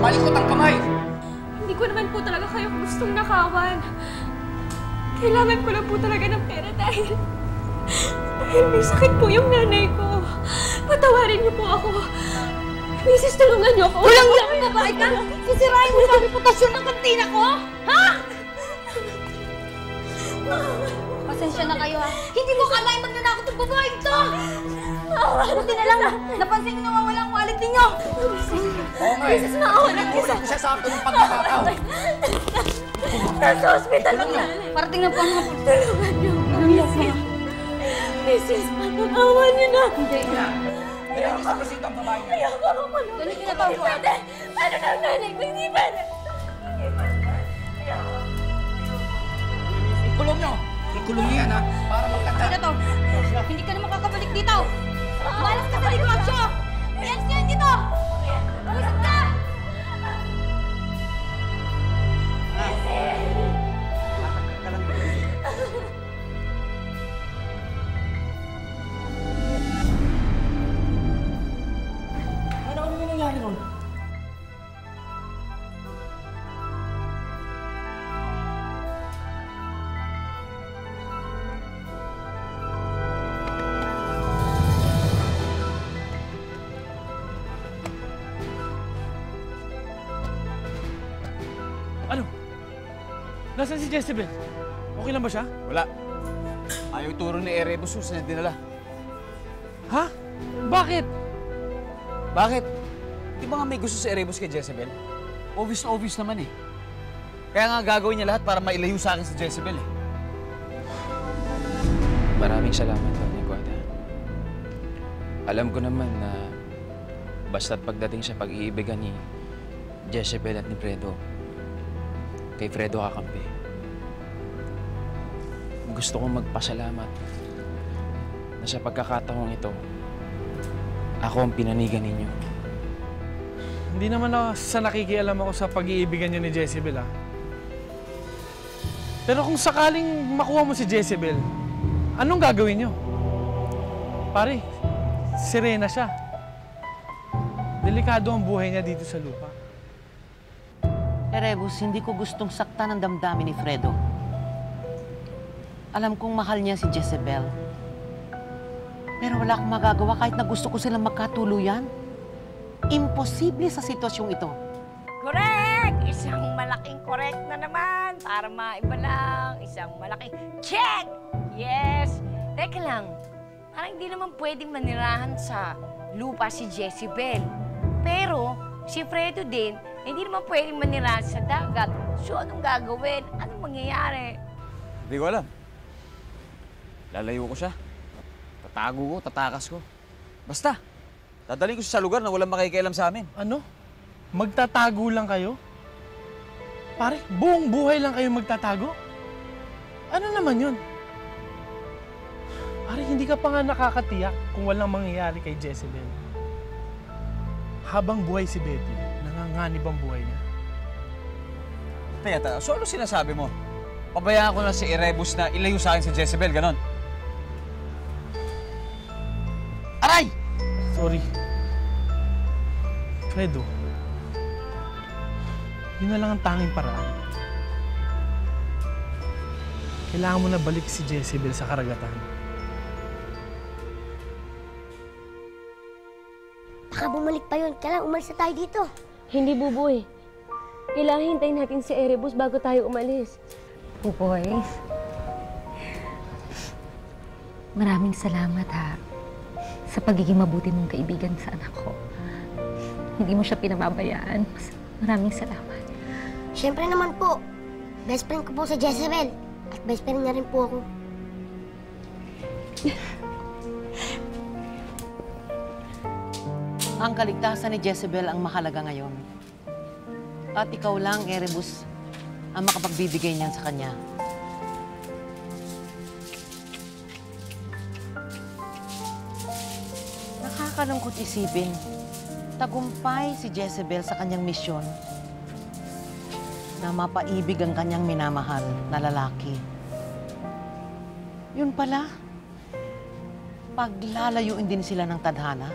malikot ang kamay! Hindi ko naman po talaga kayo gustong nakawan. Kailangan ko lang po talaga ng pera dahil may sakit po yung nanay ko. Patawarin niyo po ako. Misis, tulungan niyo ako. Walang lang na ba? Sisirain mo ang reputasyon ng kantina ko? Ha? Pasensya na kayo ha. Hindi ko kalahin magnanakot ng babae ito! Buti na lang, napansin ko na walang wallet ninyo! Oo nga eh. Maawa na Kukulit ko siya sa akin ng pagkakataon. Nasa hospital lang na. Parating na po ang mga Tulungan niyo ako. Misis, awa niyo na. Hindi na. Kaya ko sa presinto ang babae niya. Ayoko ako malungkot. Ganun kinatawa. Hindi pwede. Ano na ang nanay ko? Hindi pwede. Ikulong nyo! Ikulong niyo yan ha, para magkanta. Sino to? Hindi ka na makakabalik dito! Malas ka sa negosyo! Yes, yan dito! Uwisap ka! Ano yung nangyari nun? Ano? Nasaan si Jezebel? Okay lang ba siya? Wala. Ayaw ituro ni Erebus sa dinala. Ha? Bakit? Bakit? Di ba nga may gusto si Erebus kay Jezebel? Obvious na obvious naman eh. Kaya nga gagawin niya lahat para mailayo sa akin si Jezebel eh. Maraming salamat, Tony Guada. Alam ko naman na basta't pagdating sa pag-iibigan ni Jezebel at ni Fredo, kay Fredo kakampi. Gusto kong magpasalamat na sa pagkakataong ito, ako ang pinanigan ninyo. Hindi naman ako sa nakikialam ako sa pag-iibigan niyo ni Jezebel, ah. Pero kung sakaling makuha mo si Jezebel, anong gagawin niyo? Pare, sirena siya. Delikado ang buhay niya dito sa lupa. Erebus, hindi ko gustong saktan ang damdamin ni Fredo. Alam kong mahal niya si Jezebel. Pero wala akong magagawa kahit na gusto ko silang magkatuluyan. Imposible sa sitwasyong ito. Correct! Isang malaking correct na naman. Para maiba lang. Isang malaking check! Yes! Teka lang. Parang hindi naman pwedeng manirahan sa lupa si Jezebel. Pero si Fredo din, hindi naman pwedeng manirahan sa dagat. So anong gagawin? Anong mangyayari? Hindi ko alam. Lalayo ko siya. Tatago ko, tatakas ko. Basta, dadalhin ko siya sa lugar na walang makikialam sa amin. Ano? Magtatago lang kayo? Pare, buong buhay lang kayo magtatago? Ano naman yun? Pare, hindi ka pa nga nakakatiyak kung walang mangyayari kay Jezebel. Habang buhay si Betty, nanganganib ang buhay niya. Teka, so ano sinasabi mo? Pabayaan ko na si Erebus na ilayo sa akin si Jezebel, ganon? Aray! Sorry. Fredo, yun na lang ang tanging paraan. Kailangan mo na balik si Jezebel sa karagatan. Baka bumalik pa yun. Kailangan umalis na tayo dito. Hindi, Buboy. Kailangan hintayin natin si Erebus bago tayo umalis. Buboy, maraming salamat ha sa pagiging mabuti mong kaibigan sa anak ko. Hindi mo siya pinababayaan. Maraming salamat. Siyempre naman po, best friend ko po si Jezebel. At best friend niya rin po ako. Ang kaligtasan ni Jezebel ang mahalaga ngayon. At ikaw lang, Erebus, ang makapagbibigay niyan sa kanya. Nakakalungkot isipin, tagumpay si Jezebel sa kanyang misyon na mapaibig ang kanyang minamahal na lalaki. Yun pala, paglalayuin din sila ng tadhana.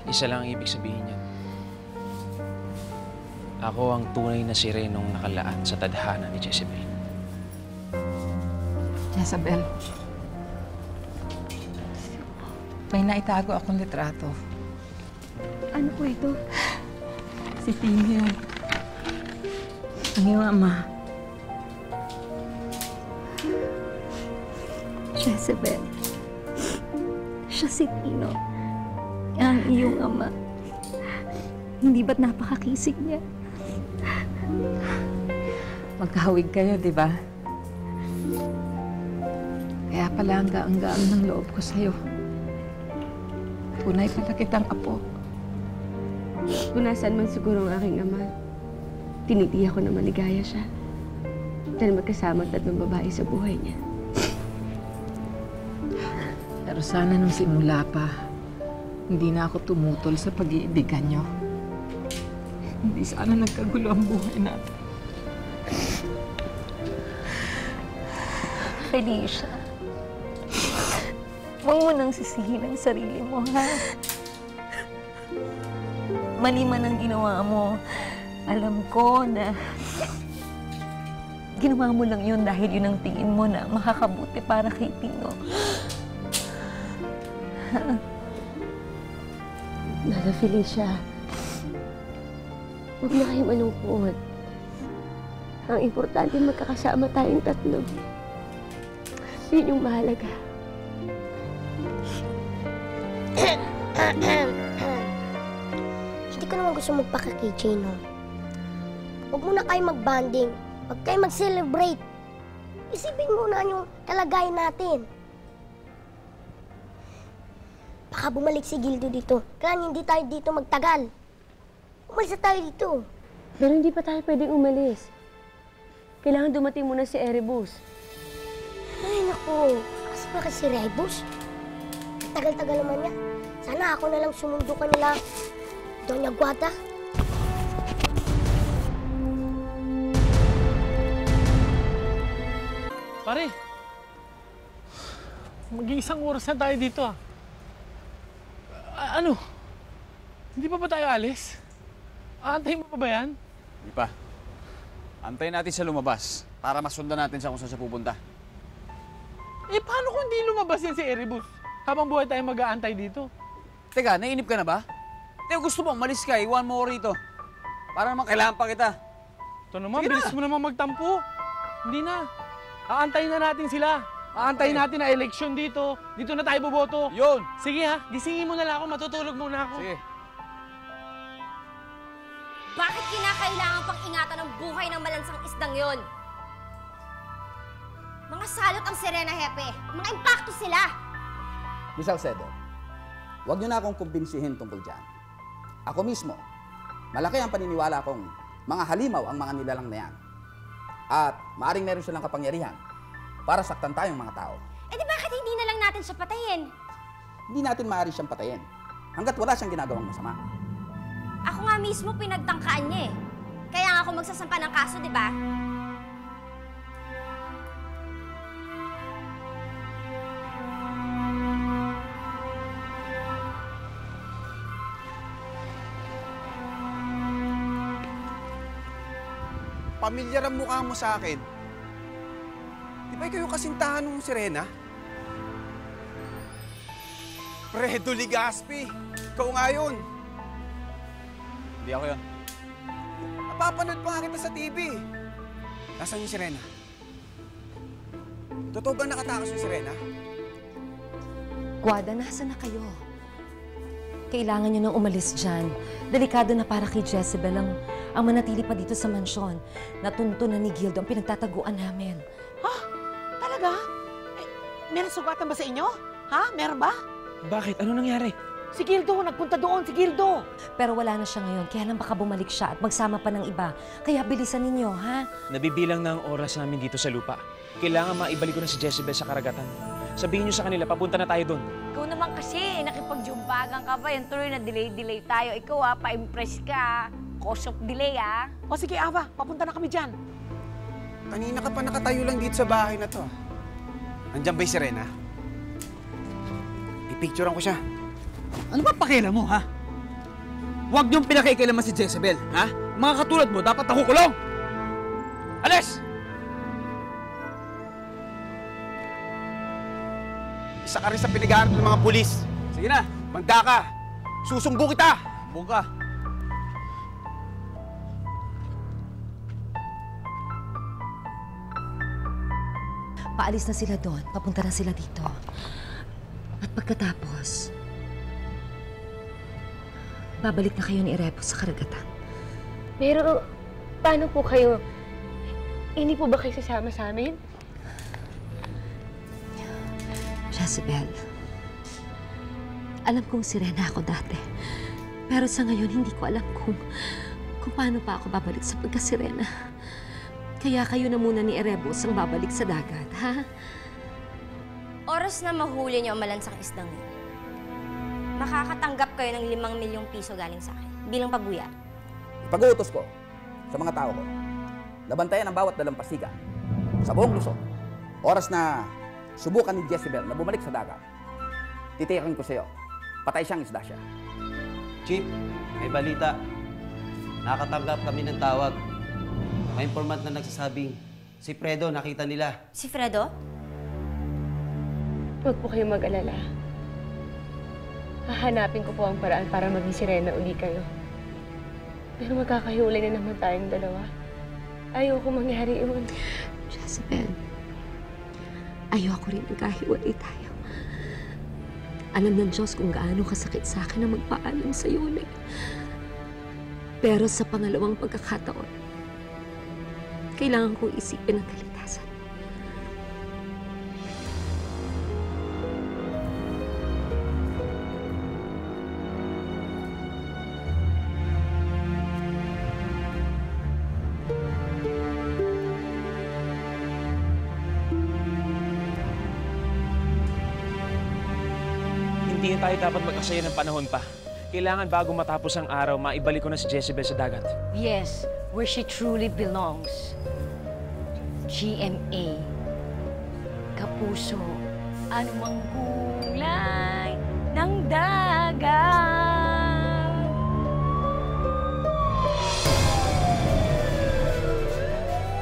Isa lang ang ibig sabihin niyan. Ako ang tunay na sirenong nakalaan sa tadhana ni Jezebel. Jezebel, may naitago akong litrato. Ano po ito? Si Tino yun. Ang iyong ama. Jezebel, siya si Tino. Ang iyong ama. Hindi ba't napakakisig niya? Magkahawig kayo, di ba? Kaya pala ang gaang-gaang ng loob ko sa'yo. Tunay pala kitang apo. Kung nasaan man siguro ang aking ama, tinitiyak ko na maligaya siya. Dahil magkasama ang tatlong babae sa buhay niya. Pero sana nung simula pa, hindi na ako tumutol sa pag-iibigan niyo. Hindi sana nagkagulo ang buhay natin. Felicia, huwag mo nang sisihin ang sarili mo, ha? Mali man ang ginawa mo. Alam ko na ginawa mo lang yun dahil yun ang tingin mo na makakabuti para kay Tino. Nana Felicia, huwag na kayo malungkot. Ang importante magkakasama tayong tatlo. Yun yung mahalaga. Hindi ko naman gusto magpaka-KJ, no? Huwag muna kayo mag-bonding. Huwag kayo mag-celebrate. Isipin muna yung kalagayan natin. Baka bumalik si Gildo dito. Kaya hindi tayo dito magtagal. Umalis na tayo dito. Pero hindi pa tayo pwedeng umalis. Kailangan dumating muna si Erebus. Ay, naku. Kasi pa si Rebus. Tagal-tagal naman niya. Sana ako na lang sumundo kanila. Doña Guada. Pare, mag-iisang oras na tayo dito ah. Ano? Hindi pa ba tayo alis? Aantayin mo pa ba yan? Hindi pa. Antayin natin siya lumabas para masundan natin siya kung saan siya pupunta. Eh, paano kung hindi lumabas yan si Erebus? Habang buhay tayo mag-aantay dito. Teka, nainip ka na ba? Teka, gusto mo umalis ka, iwan mo rito. Para naman kailangan pa kita. Ito naman, Sige bilis na. mo naman magtampo. Hindi na. Aantayin na natin sila. Aantayin natin na eleksyon dito. Dito na tayo boboto. Yun! Sige ha, gisingin mo na lang ako, matutulog muna ako. Sige. Bakit kinakailangan pang ingatan ang buhay ng malansang isdang yon? Mga salot ang Serena, Hepe. Mga impacto sila. Miss Salcedo, huwag niyo na akong kumbinsihin tungkol dyan. Ako mismo, malaki ang paniniwala kong mga halimaw ang mga nilalang na yan. At maaring meron silang kapangyarihan para saktan tayong mga tao. Eh di bakit hindi na lang natin siya patayin? Hindi natin maaari siyang patayin hanggat wala siyang ginagawang masama. Ako nga mismo pinagtangkaan niya eh. Kaya nga ako magsasampa ng kaso, di ba? Pamilyar ang mukha mo sa akin. Di ba ikaw yung kasintahan ng Serena? Fredo Ligaspi. Ikaw nga yun. Hindi ako yun. Napapanood pa nga kita sa TV. Nasaan yung Serena? Totoo ba nakatakas yung Serena? Guada, nasa na kayo? Kailangan nyo nang umalis dyan. Delikado na para kay Jezebel ang manatili pa dito sa mansyon. Natunto na ni Gildo ang pinagtataguan namin. Ha? Talaga? Eh, meron sugatan ba sa inyo? Ha? Meron ba? Bakit? Ano nangyari? Si Gildo, nagpunta doon, si Gildo. Pero wala na siya ngayon, kaya lang baka bumalik siya at magsama pa ng iba. Kaya bilisan ninyo, ha? Nabibilang na ang oras namin dito sa lupa. Kailangan maibalik ko na si Jezebel sa karagatan. Sabihin niyo sa kanila, papunta na tayo doon. Ikaw naman kasi, nakipagjumpagan ka pa. Yan tuloy na delay tayo. Ikaw pa-impress ka. Cause of delay O sige, Ava, papunta na kami dyan. Kanina ka pa nakatayo lang dito sa bahay na to. Nandiyan ba yung Serena? Pipicturean ko siya. Ano ba pakialam mo, ha? Huwag niyong pinakikialaman si Jezebel, ha? Mga katulad mo, dapat nakukulong! Alis! Isa ka rin sa pinag-aaral ng mga pulis. Sige na! Manda ka! Susumbo kita! Buka! Paalis na sila doon. Papunta na sila dito. At pagkatapos, babalik na kayo ni Erebo sa karagatan. Pero, paano po kayo? Hindi po ba kayo sasama sa amin? Jezebel, alam kong sirena ako dati. Pero sa ngayon, hindi ko alam kung paano pa ako babalik sa pagkasirena. Kaya kayo na muna ni Erebos ang babalik sa dagat, ha? Oras na mahuli niyo ang malansang isdang yun. Makakatanggap kayo ng 5 milyong piso galing sa akin bilang pabuya. Ipag-uutos ko sa mga tao ko, labantayan ang bawat dalampasigan sa buong Luzon. Oras na subukan ni Jezebel na bumalik sa dagat, titiyakin ko sa iyo, patay siyang isda siya. Chief, may balita. Nakatanggap kami ng tawag. May informant na nagsasabing si Fredo nakita nila. Si Fredo? Huwag po kayong mag-alala. Hahanapin ko po ang paraan para maging sirena uli kayo. Pero magkakahiwalay na naman tayong dalawa. Ayoko mangyari yun. Jezebel, ayoko rin nagkahiwalay tayo. Alam ng Diyos kung gaano kasakit sa akin na magpaalam sa'yo ulit. Pero sa pangalawang pagkakataon, kailangan kong isipin ang kaligtasan. Hindi tayo dapat mag-asaya ng panahon pa. Kailangan bago matapos ang araw, maibalik ko na si Jezebel sa dagat. Yes, where she truly belongs. GMA. Kapuso. Anumang kulay ng dagat.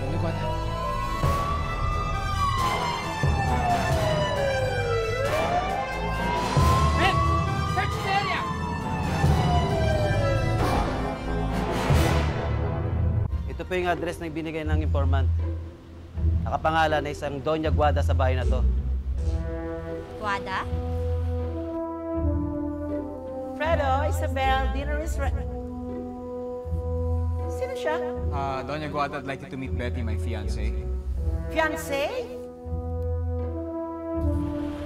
Lumigwata. Men! Search the area! Ito po yung address na binigay ng informant. Nakapangalan na isang Doña Guada sa bahay na to. Wada? Fredo, Isabel, dinner is ready. Sino siya? Doña Guada, I'd like you to meet Betty, my fiancé. Fiancé?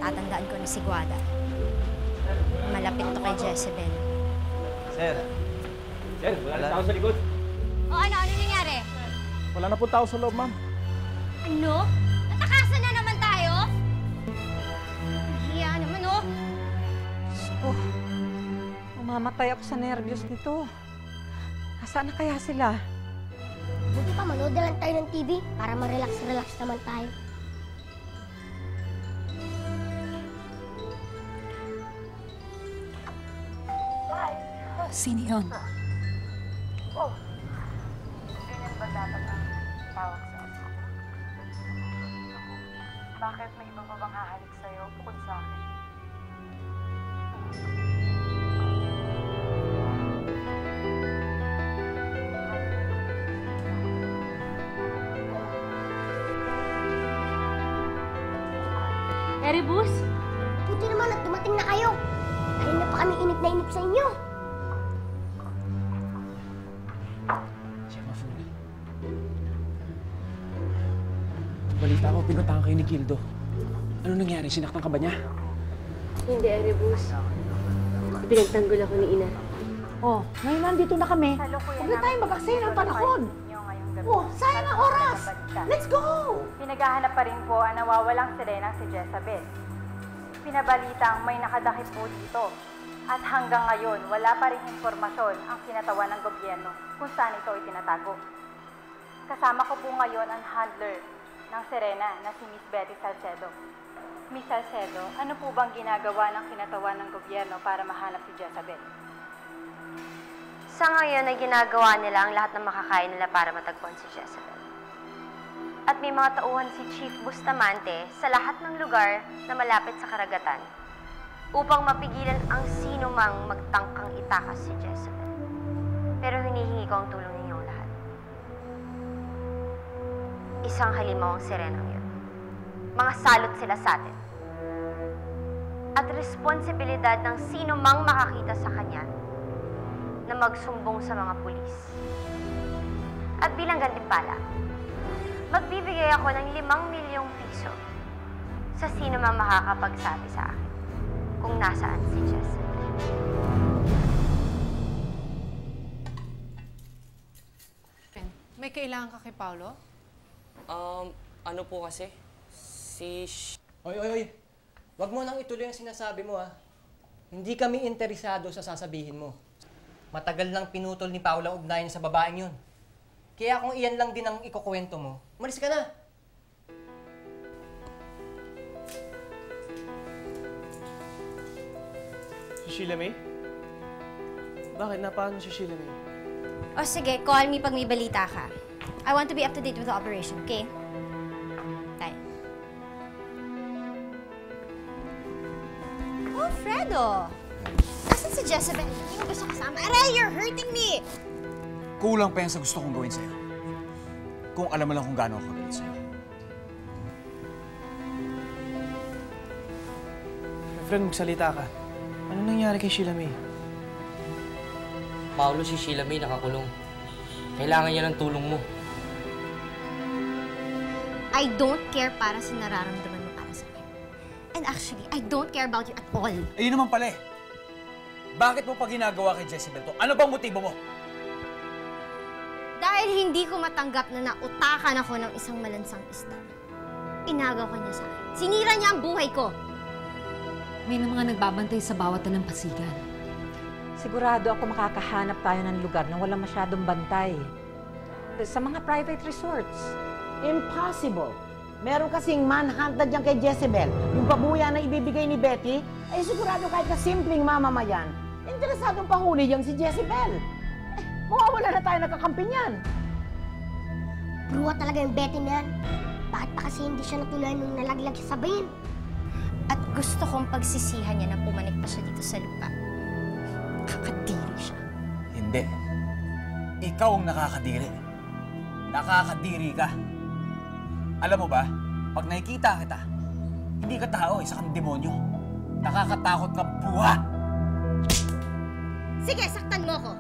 Tatandaan ko na si Guada. Malapit to kay Jezebel. Sir. Sir, wala na tao sa likod. O ano nangyari? Wala na po tao sa loob, ma'am. Ano? Natakasan na naman tayo? Hiya naman, oh. Oh, mamamatay ako sa nervyos nito. Nasaan na kaya sila? Buti pa manood na lang tayo ng TV para ma-relax-relax naman tayo. Sino yun? Oh, ganyan ba dapat ang tawag sa akin? Bakit may iba pa bang hahalik sa'yo bukod sa akin? Erebus? Buti naman at dumating na kayo. Kanina pa kami inip na inip sa inyo. Balita ko, pinuntahan kayo ni Gildo. Ano nangyari? Sinaktan ka ba niya? Hindi, Erebus. Pinagtanggol ako ni Ina. Oh, ngayon nandito na kami. Huwag na tayong mag-aksaya ng panahon. Oh, sayang ang oras. Let's go! Pinaghahanap pa rin po ang nawawalang sirenang si Jezebel. Pinabalitang may nakadakip po dito. At hanggang ngayon, wala pa rin impormasyon ang kinatawan ng gobyerno kung saan ito itinatago. Kasama ko po ngayon ang handler ng sirena na si Miss Betty Salcedo. Miss Salcedo, ano po bang ginagawa ng kinatawan ng gobyerno para mahanap si Jezebel? Sa ngayon ay ginagawa nila ang lahat ng makakaya nila para matagpuan si Jezebel. At may mga tauhan si Chief Bustamante sa lahat ng lugar na malapit sa karagatan upang mapigilan ang sino mang magtangkang itakas si Jezebel. Pero hinihingi ko ang tulong ninyong lahat. Isang halimaw ang sirenang yun. Mga salot sila sa atin. At responsibilidad ng sino mang makakita sa kanya na magsumbong sa mga pulis. At bilang gantimpala, magbibigay ako ng 5 milyong piso sa sino mang makakapagsabi sa akin kung nasaan si Jezebel. May kailangan ka kay Paolo? Ano po kasi? Oy! Wag mo nang ituloy ang sinasabi mo, ha? Hindi kami interesado sa sasabihin mo. Matagal nang pinutol ni Paolo ang ugnayan sa babaeng yun. Kaya kung iyan lang din ang ikukwento mo, umalis ka na! Si Sheila May? Bakit? Napaano si Sheila May? O sige, call me pag may balita ka. I want to be up to date with the operation, okay? Bye. Oh, Fredo! Nasaan si Jezebel? Hindi mo ba siya kasama? Aray, you're hurting me! Kulang pa yan sa gusto kong gawin sa'yo. Kung alam mo lang kung gaano ako kagalit sa'yo. Friend, magsalita ka. Ano nangyari kay Sheila May? Paolo, si Sheila May nakakulong. Kailangan niya ng tulong mo. I don't care para sa nararamdaman mo para sa akin. And actually, I don't care about you at all. Ayun naman pala eh. Bakit mo pa ginagawa kay Jezebel to? Ano bang motibo mo? Dahil hindi ko matanggap na nautakan ako ng isang malansang isda. Inagaw ko niya sa akin. Sinira niya ang buhay ko. May mga nagbabantay sa bawat talampasigan. Sigurado ako makakahanap tayo ng lugar na wala masyadong bantay. Sa mga private resorts. Impossible. Meron kasing manhunt na dyan kay Jezebel. Yung babuya na ibibigay ni Betty, ay sigurado kahit na simpleng mamamayan, interesadong pahuli yung si Jezebel. Mawawala na tayo nakakampi niyan. Bruwa talaga yung Betty na yan. Bakit pa kasi hindi siya natuloy nung nalaglag siya sa bayin? At gusto kong pagsisihan niya na pumanik pa siya dito sa lupa. Kakadiri siya. Hindi. Ikaw ang nakakadiri. Nakakadiri ka. Alam mo ba, pag nakikita kita, hindi ka tao, isa kang demonyo. Nakakatakot kang buha. Sige, saktan mo ko.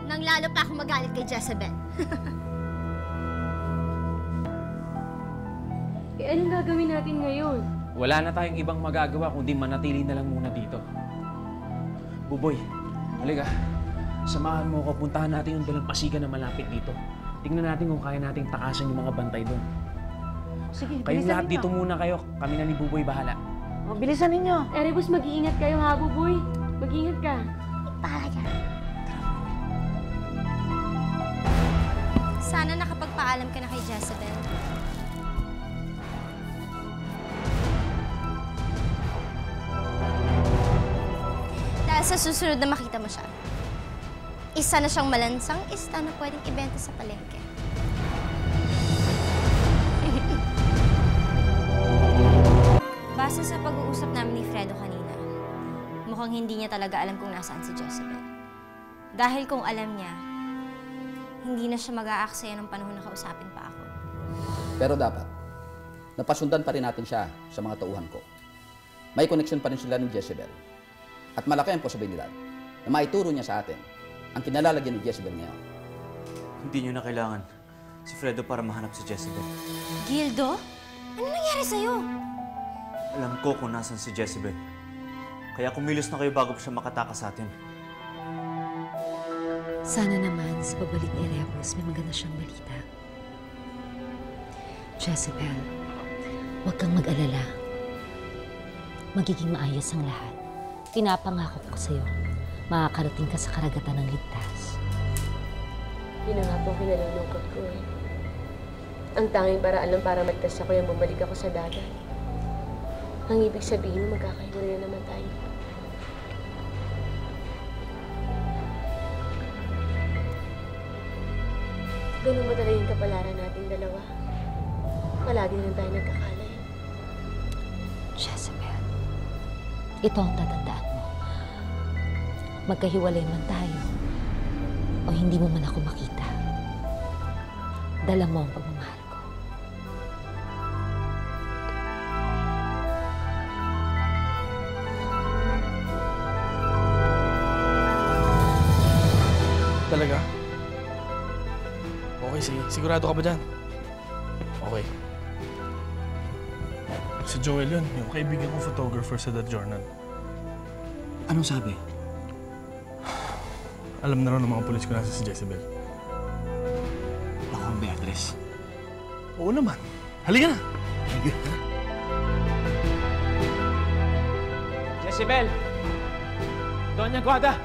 Nang lalo pa ako magalit kay Jezebel. Anong gagawin natin ngayon? Wala na tayong ibang magagawa kundi manatili na lang muna dito. Buboy, halika. Samahan mo ko, puntahan natin yung dalampasigan na malapit dito. Tingnan natin kung kaya nating takasan yung mga bantay doon. Sige, Kayong lahat dito muna kayo. Kami na ni Buboy bahala. Bilisan ninyo. Erebus, mag-iingat kayo ha, Buboy. Mag-iingat ka. Para dyan. Sana nakapagpaalam ka na kay Jezebel. Dahil sa susunod na makita mo siya, isa na siyang malansang isda na pwedeng ibenta sa palengke. Base sa pag-uusap namin ni Fredo kanina, mukhang hindi niya talaga alam kung nasaan si Jezebel. Dahil kung alam niya, hindi na siya mag-aaksaya ng panahon na kausapin pa ako. Pero dapat, napasundan pa rin natin siya sa mga tauhan ko. May koneksyon pa rin sila ni Jezebel. At malaki ang posibilidad na maituro niya sa atin ang kinalalagyan ni Jezebel ngayon. Hindi niyo na kailangan si Fredo para mahanap si Jezebel. Gildo? Ano nangyari sa'yo? Alam ko kung nasan si Jezebel. Kaya kumilos na kayo bago pa siya makatakas sa atin. Sana naman sa pabalik ni Erebus may maganda siyang balita. Jezebel, huwag kang mag-alala. Magiging maayos ang lahat. Pinapangako ko sa'yo, makakarating ka sa karagatan ng ligtas. Yun na nga po kinalulungkot ko eh. Ang tanging paraan lang para magtas ako yung bumalik ako sa dagat. Ang ibig sabihin, magkakahiwalay na naman tayo. Ganun ba talaga yung kapalaran nating dalawa? Palagi na tayo nagkakalay. Jezebel, ito ang tatandaan mo. Magkahiwalay man tayo o hindi mo man ako makita, dala mo ang pagmamahal ko. Talaga? Okay, sige. Sigurado ka ba dyan? Okay. Si Joel yun, yung kaibigan kong photographer sa The Journal. Anong sabi? Alam na raw ng mga pulis ko nasa si Jezebel. Ako ang Beatrice. Oo naman. Halika na! Sige. Jezebel! Doña Guada!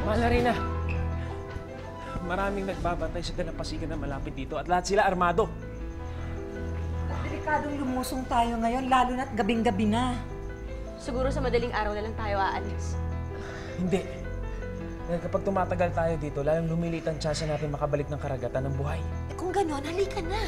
Malarina! Maraming nagbabatay sa dalampasigan na malapit dito at lahat sila armado. Delikadong lumusong tayo ngayon, lalo na't gabing-gabi na. Siguro sa madaling araw na lang tayo aalis. Hindi. Dahil kapag tumatagal tayo dito, lalong lumilit ang tsansa natin makabalik ng karagatan ng buhay. Kung gano'n, halika na.